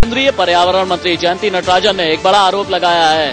केंद्रीय पर्यावरण मंत्री जयंती नटराजन ने एक बड़ा आरोप लगाया है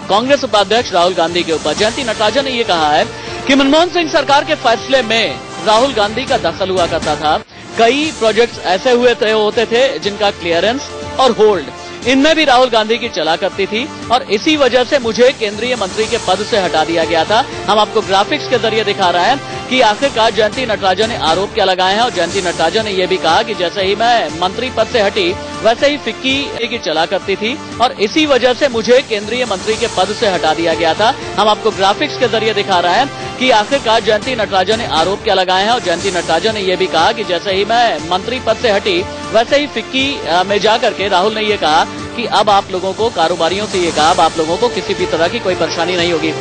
कांग्रेस उपाध्यक्ष राहुल गांधी के ऊपर। जयंती नटराजन ने ये कहा है कि मनमोहन सिंह सरकार के फैसले में राहुल गांधी का दखल हुआ करता था। कई प्रोजेक्ट्स ऐसे होते थे जिनका क्लियरेंस और होल्ड इनमें भी राहुल गांधी की चला करती थी और इसी वजह से मुझे केंद्रीय मंत्री के पद से हटा दिया गया था। हम आपको ग्राफिक्स के जरिए दिखा रहे हैं कि आखिरकार जयंती नटराजन ने आरोप क्या लगाए हैं। और जयंती नटराजन ने यह भी कहा कि जैसे ही मैं मंत्री पद से हटी वैसे ही फिक्की की चला करती थी और इसी वजह से मुझे केंद्रीय मंत्री के पद से हटा दिया गया था। हम आपको ग्राफिक्स के जरिए दिखा रहे हैं कि आखिरकार जयंती नटराजन ने आरोप क्या लगाए हैं। और जयंती नटराजन ने यह भी कहा कि जैसे ही मैं मंत्री पद से हटी वैसे ही फिक्की में जाकर के राहुल ने यह कहा कि अब आप लोगों को कारोबारियों से ये कहा अब आप लोगों को किसी भी तरह की कोई परेशानी नहीं होगी।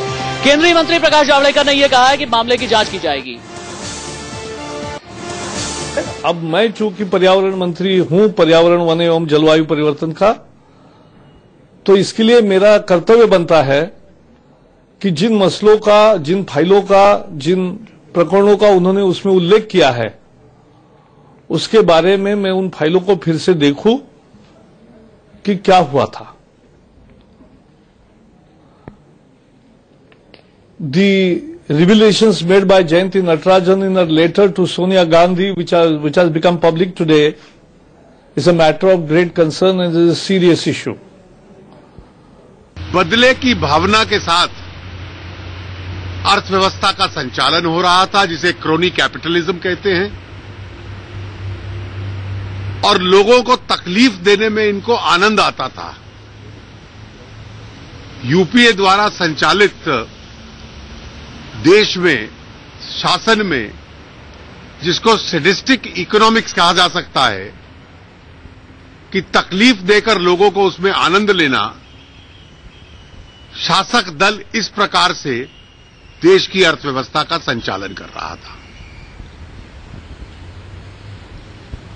केंद्रीय मंत्री प्रकाश जावड़ेकर ने यह कहा है कि मामले की जांच की जाएगी। अब मैं चूंकि पर्यावरण मंत्री हूं, पर्यावरण वन एवं जलवायु परिवर्तन का, तो इसके लिए मेरा कर्तव्य बनता है कि जिन मसलों का, जिन फाइलों का, जिन प्रकरणों का उन्होंने उसमें उल्लेख किया है उसके बारे में मैं उन फाइलों को फिर से देखूं कि क्या हुआ था। The revelations made by Jayanti Natarajan in a letter to Sonia Gandhi, which has become public today, is a matter of great concern and is a serious issue. बदले की भावना के साथ अर्थव्यवस्था का संचालन हो रहा था, जिसे क्रोनी कैपिटलिज्म कहते हैं, और लोगों को तकलीफ देने में इनको आनंद आता था। यूपीए द्वारा संचालित देश में, शासन में, जिसको सैडिस्टिक इकोनॉमिक्स कहा जा सकता है, कि तकलीफ देकर लोगों को उसमें आनंद लेना, शासक दल इस प्रकार से देश की अर्थव्यवस्था का संचालन कर रहा था।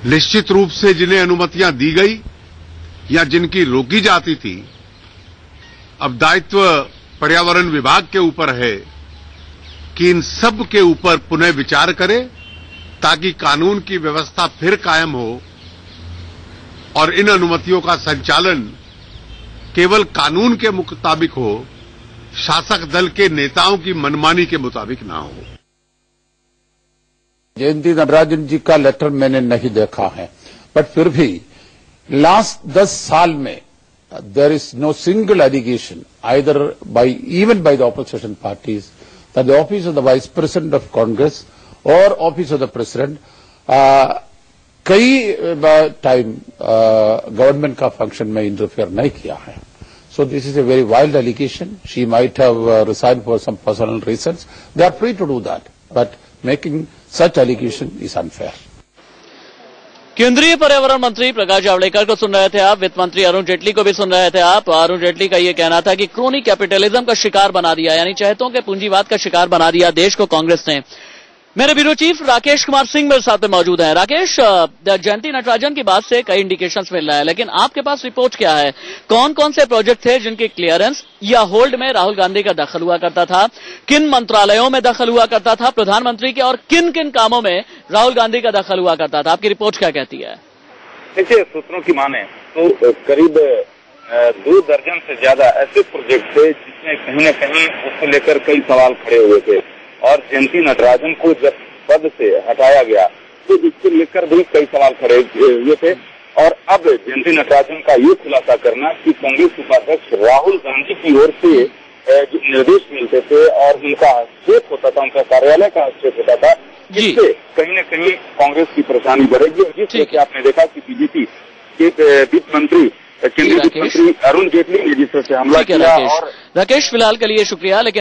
निश्चित रूप से जिन्हें अनुमतियां दी गई या जिनकी रोकी जाती थी, अब दायित्व पर्यावरण विभाग के ऊपर है कि इन सब के ऊपर पुनः विचार करे ताकि कानून की व्यवस्था फिर कायम हो और इन अनुमतियों का संचालन केवल कानून के मुताबिक हो, शासक दल के नेताओं की मनमानी के मुताबिक ना हो। जयंती नटराजन जी का लेटर मैंने नहीं देखा है, बट फिर भी लास्ट 10 साल में there is no single allegation either by even by the opposition parties that the office of the vice president of Congress और ऑफिस ऑफ द प्रेसिडेंट कई टाइम गवर्नमेंट का फंक्शन में इंटरफेयर नहीं किया है। So this is a very wild allegation. She might have resigned for some personal reasons. They are free to do that, but making such allegation is unfair. केंद्रीय पर्यावरण मंत्री प्रकाश जावड़ेकर को सुन रहे थे आप, वित्त मंत्री अरुण जेटली को भी सुन रहे थे आप। अरुण जेटली का ये कहना था कि क्रोनी कैपिटलिज्म का शिकार बना दिया, यानी चहेतों के पूंजीवाद का शिकार बना दिया देश को कांग्रेस ने। मेरे ब्यूरो चीफ राकेश कुमार सिंह मेरे साथ में मौजूद हैं। राकेश, जयंती नटराजन की बात से कई इंडिकेशंस मिल रहा है, लेकिन आपके पास रिपोर्ट क्या है? कौन कौन से प्रोजेक्ट थे जिनके क्लियरेंस या होल्ड में राहुल गांधी का दखल हुआ करता था? किन मंत्रालयों में दखल हुआ करता था प्रधानमंत्री के, और किन किन कामों में राहुल गांधी का दखल हुआ करता था? आपकी रिपोर्ट क्या कहती है? देखिए, सूत्रों की माने तो करीब 2 दर्जन से ज्यादा ऐसे प्रोजेक्ट थे जिसमें कहीं न कहीं उसको लेकर कई सवाल खड़े हुए थे, और जयंती नटराजन को जब पद से हटाया गया तो इसको लेकर भी कई सवाल खड़े हुए थे। और अब जयंती नटराजन का ये खुलासा करना कि कांग्रेस उपाध्यक्ष राहुल गांधी की ओर से जो निर्देश मिलते थे और उनका हस्तक्षेप होता था, उनका कार्यालय का हस्तक्षेप होता था, जिससे कहीं न कहीं कांग्रेस की परेशानी बढ़ेगी। जिससे कि आपने देखा कि बीजेपी के वित्त मंत्री, केंद्रीय वित्त मंत्री अरुण जेटली ने जिस तरह से हमला किया। और राकेश, फिलहाल के लिए शुक्रिया। लेकिन